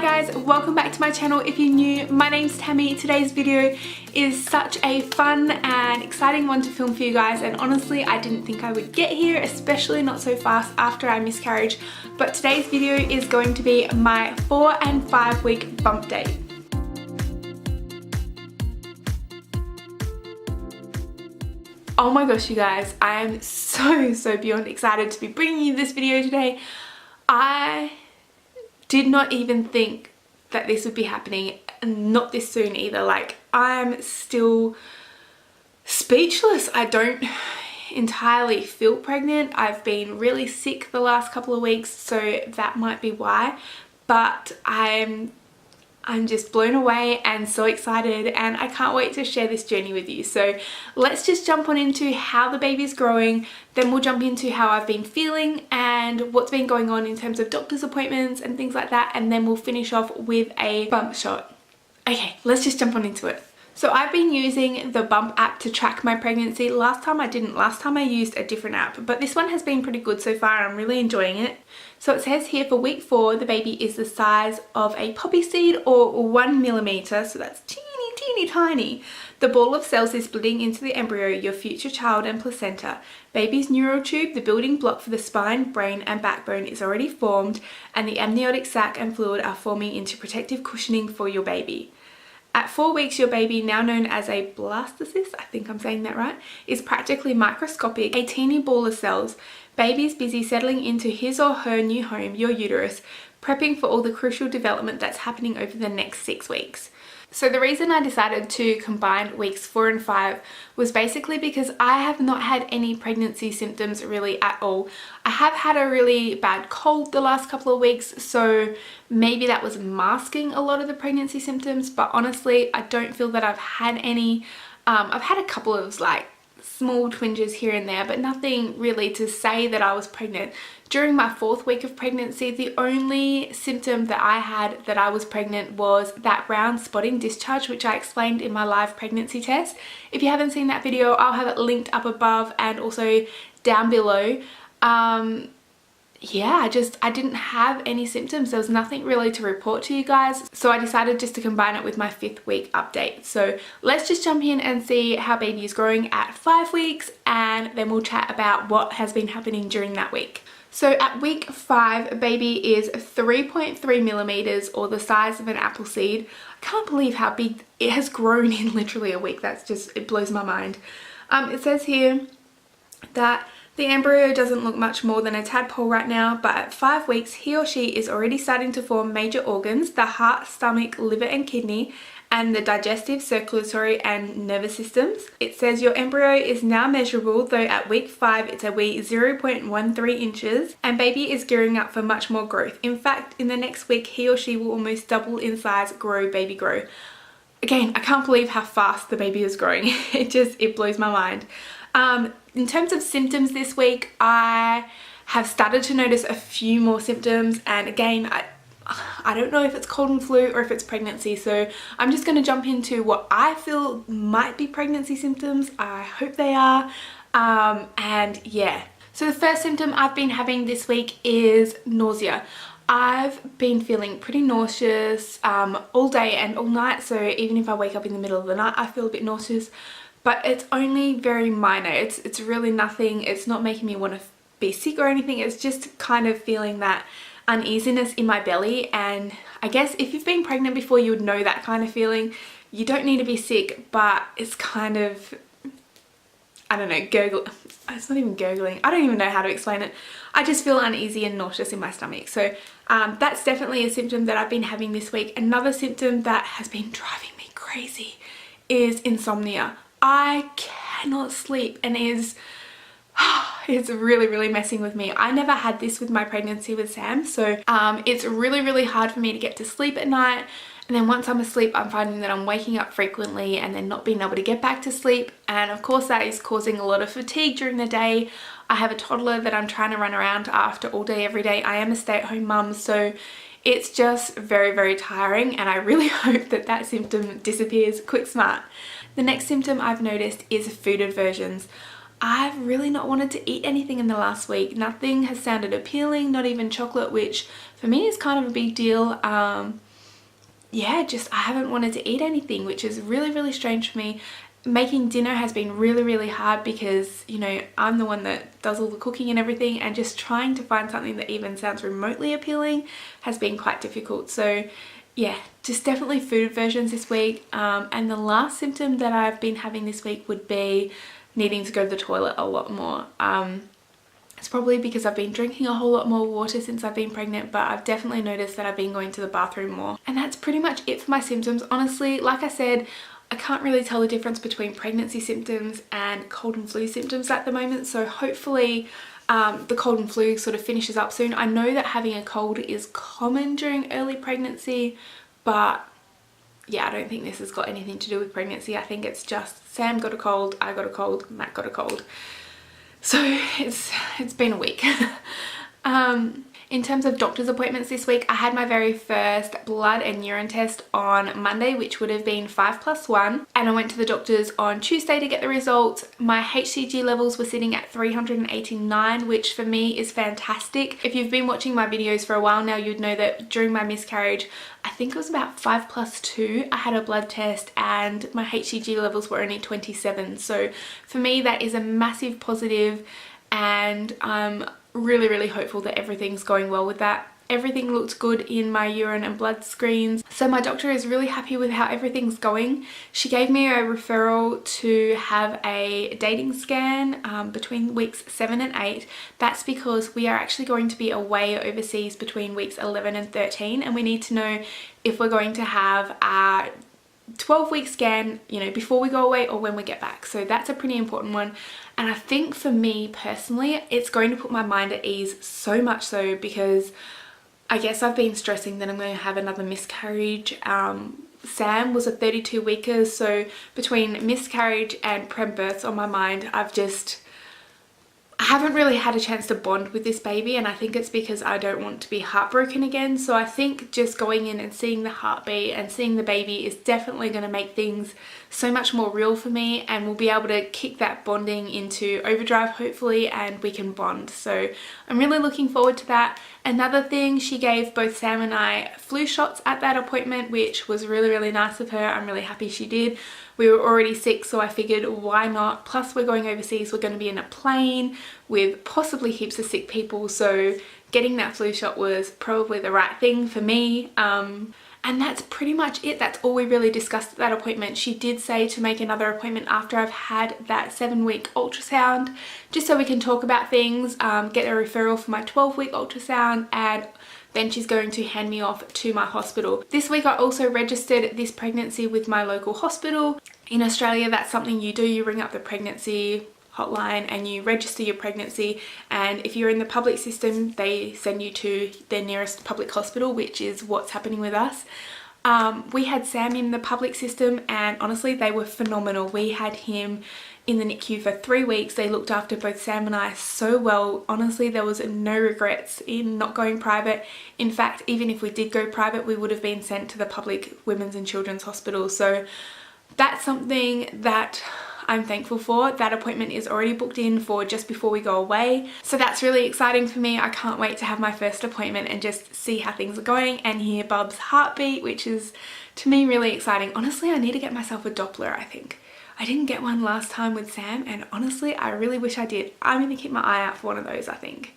Hi guys, welcome back to my channel. If you're new, my name's Tammie. Today's video is such a fun and exciting one to film for you guys, and honestly I didn't think I would get here, especially not so fast after I miscarried. But today's video is going to be my 4 and 5 week bump date. Oh my gosh you guys, I am so beyond excited to be bringing you this video today. I did not even think that this would be happening, and not this soon either. Like, I'm still speechless. I don't entirely feel pregnant. I've been really sick the last couple of weeks, so that might be why, but I'm just blown away and so excited, and I can't wait to share this journey with you. So let's just jump on into how the baby's growing, then we'll jump into how I've been feeling and what's been going on in terms of doctor's appointments and things like that, and then we'll finish off with a bump shot. Okay, let's just jump on into it. So I've been using the Bump app to track my pregnancy. Last time I didn't. Last time I used a different app, but this one has been pretty good so far. I'm really enjoying it. So it says here for week 4, the baby is the size of a poppy seed, or 1 millimeter. So that's teeny tiny. The ball of cells is splitting into the embryo, your future child and placenta. Baby's neural tube, the building block for the spine, brain and backbone, is already formed, and the amniotic sac and fluid are forming into protective cushioning for your baby. At 4 weeks, your baby, now known as a blastocyst, I think I'm saying that right, is practically microscopic, a teeny ball of cells. Baby is busy settling into his or her new home, your uterus, prepping for all the crucial development that's happening over the next 6 weeks. So the reason I decided to combine weeks 4 and 5 was basically because I have not had any pregnancy symptoms really at all. I have had a really bad cold the last couple of weeks, so maybe that was masking a lot of the pregnancy symptoms, but honestly I don't feel that I've had any. I've had a couple of like small twinges here and there, but nothing really to say that I was pregnant. During my 4th week of pregnancy, the only symptom that I had that I was pregnant was that round spotting discharge, which I explained in my live pregnancy test. If you haven't seen that video, I'll have it linked up above and also down below. Yeah, I didn't have any symptoms. There was nothing really to report to you guys, so I decided just to combine it with my 5th week update. So let's just jump in and see how baby is growing at 5 weeks, and then we'll chat about what has been happening during that week. So at week 5, baby is 3.3 millimeters, or the size of an apple seed. I can't believe how big it has grown in literally a week. That's just, it blows my mind. It says here that the embryo doesn't look much more than a tadpole right now, but at 5 weeks, he or she is already starting to form major organs: the heart, stomach, liver and kidney, and the digestive, circulatory and nervous systems. It says your embryo is now measurable, though at week 5 it's a wee 0.13 inches, and baby is gearing up for much more growth. In fact, in the next week, he or she will almost double in size. Grow, baby, grow. Again, I can't believe how fast the baby is growing. It blows my mind. In terms of symptoms this week, I have started to notice a few more symptoms, and again, I don't know if it's cold and flu or if it's pregnancy, so I'm just going to jump into what I feel might be pregnancy symptoms. I hope they are, and yeah. So the first symptom I've been having this week is nausea. I've been feeling pretty nauseous all day and all night, so even if I wake up in the middle of the night I feel a bit nauseous, but it's only very minor. It's really nothing. It's not making me want to be sick or anything. It's just kind of feeling that uneasiness in my belly, and I guess if you've been pregnant before you would know that kind of feeling. You don't need to be sick, but it's kind of, I don't know, gurgle. It's not even gurgling. I don't even know how to explain it. I just feel uneasy and nauseous in my stomach. So that's definitely a symptom that I've been having this week. Another symptom that has been driving me crazy is insomnia. I cannot sleep, and it's really messing with me. I never had this with my pregnancy with Sam, so it's really hard for me to get to sleep at night, and then once I'm asleep I'm finding that I'm waking up frequently and then not being able to get back to sleep, and of course that is causing a lot of fatigue during the day. I have a toddler that I'm trying to run around after all day every day. I am a stay-at-home mum, so it's just very tiring, and I really hope that that symptom disappears quick smart. The next symptom I've noticed is food aversions. I've really not wanted to eat anything in the last week. Nothing has sounded appealing, not even chocolate, which for me is kind of a big deal. yeah, just I haven't wanted to eat anything, which is really strange for me. Making dinner has been really hard because, you know, I'm the one that does all the cooking and everything, and just trying to find something that even sounds remotely appealing has been quite difficult. So yeah, just definitely food aversions this week. And the last symptom that I've been having this week would be needing to go to the toilet a lot more. It's probably because I've been drinking a whole lot more water since I've been pregnant, but I've definitely noticed that I've been going to the bathroom more. And that's pretty much it for my symptoms. Honestly, like I said, I can't really tell the difference between pregnancy symptoms and cold and flu symptoms at the moment. So hopefully the cold and flu sort of finishes up soon. I know that having a cold is common during early pregnancy, but yeah, I don't think this has got anything to do with pregnancy. I think it's just Sam got a cold, I got a cold, Matt got a cold. So it's been a week. In terms of doctor's appointments this week, I had my very first blood and urine test on Monday, which would have been 5+1, and I went to the doctor's on Tuesday to get the results. My HCG levels were sitting at 389, which for me is fantastic. If you've been watching my videos for a while now, you'd know that during my miscarriage, I think it was about 5+2, I had a blood test and my HCG levels were only 27. So for me, that is a massive positive, and I'm really hopeful that everything's going well with that. Everything looked good in my urine and blood screens, so my doctor is really happy with how everything's going. She gave me a referral to have a dating scan between weeks 7 and 8. That's because we are actually going to be away overseas between weeks 11 and 13, and we need to know if we're going to have a 12-week scan, you know, before we go away or when we get back. So that's a pretty important one. And I think for me personally, it's going to put my mind at ease, so much so because I guess I've been stressing that I'm going to have another miscarriage. Sam was a 32-weeker, so between miscarriage and prem births on my mind, I haven't really had a chance to bond with this baby, and I think it's because I don't want to be heartbroken again. So I think just going in and seeing the heartbeat and seeing the baby is definitely going to make things so much more real for me, and we'll be able to kick that bonding into overdrive hopefully, and we can bond. So I'm really looking forward to that. Another thing, she gave both Sam and I flu shots at that appointment, which was really nice of her. I'm really happy she did. We were already sick, so I figured why not? Plus we're going overseas, we're going to be in a plane with possibly heaps of sick people, so getting that flu shot was probably the right thing for me. And that's pretty much it. That's all we really discussed at that appointment. She did say to make another appointment after I've had that 7-week ultrasound, just so we can talk about things, get a referral for my 12-week ultrasound, and then she's going to hand me off to my hospital. This week I also registered this pregnancy with my local hospital. In Australia, that's something you do. You ring up the pregnancy hotline and you register your pregnancy, and if you're in the public system, they send you to their nearest public hospital, which is what's happening with us. We had Sam in the public system, and honestly they were phenomenal. We had him in the NICU for 3 weeks. They looked after both Sam and I so well. Honestly, there was no regrets in not going private. In fact, even if we did go private, we would have been sent to the public women's and children's hospital. So that's something that I'm thankful for. That appointment is already booked in for just before we go away, so that's really exciting for me. I can't wait to have my first appointment and just see how things are going and hear Bub's heartbeat, which is to me really exciting. Honestly, I need to get myself a Doppler. I think I didn't get one last time with Sam, and honestly I really wish I did. I'm gonna keep my eye out for one of those, I think.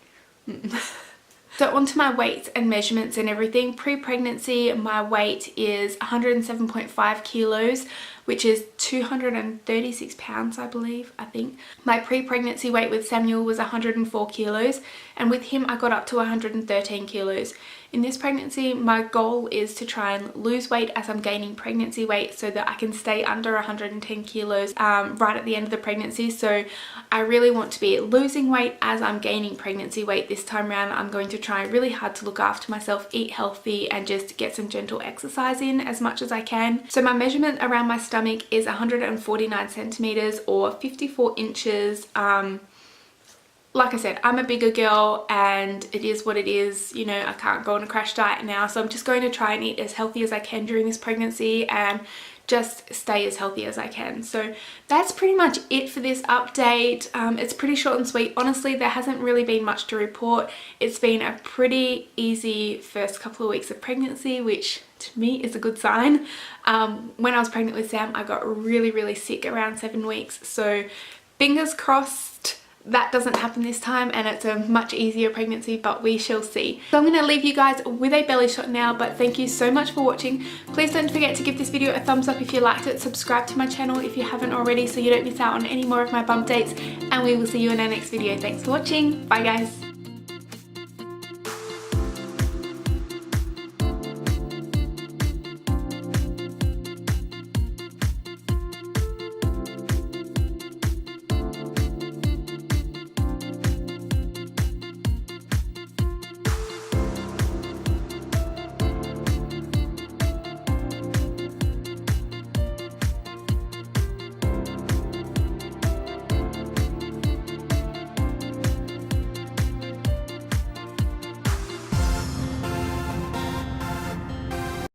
So onto my weights and measurements and everything. Pre-pregnancy, my weight is 107.5 kilos, which is 236 pounds, I believe, I think. My pre-pregnancy weight with Samuel was 104 kilos, and with him I got up to 113 kilos. In this pregnancy, my goal is to try and lose weight as I'm gaining pregnancy weight so that I can stay under 110 kilos right at the end of the pregnancy. So I really want to be losing weight as I'm gaining pregnancy weight this time around. I'm going to try really hard to look after myself, eat healthy, and just get some gentle exercise in as much as I can. So my measurement around my stomach is 149 centimeters or 54 inches. Like I said, I'm a bigger girl and it is what it is. You know, I can't go on a crash diet now, so I'm just going to try and eat as healthy as I can during this pregnancy and just stay as healthy as I can. So that's pretty much it for this update. It's pretty short and sweet. Honestly, there hasn't really been much to report. It's been a pretty easy first couple of weeks of pregnancy, which to me is a good sign. When I was pregnant with Sam, I got really sick around 7 weeks, so fingers crossed that doesn't happen this time and it's a much easier pregnancy, but we shall see. So I'm going to leave you guys with a belly shot now, but thank you so much for watching. Please don't forget to give this video a thumbs up if you liked it, subscribe to my channel if you haven't already so you don't miss out on any more of my bump dates, and we will see you in our next video. Thanks for watching. Bye guys.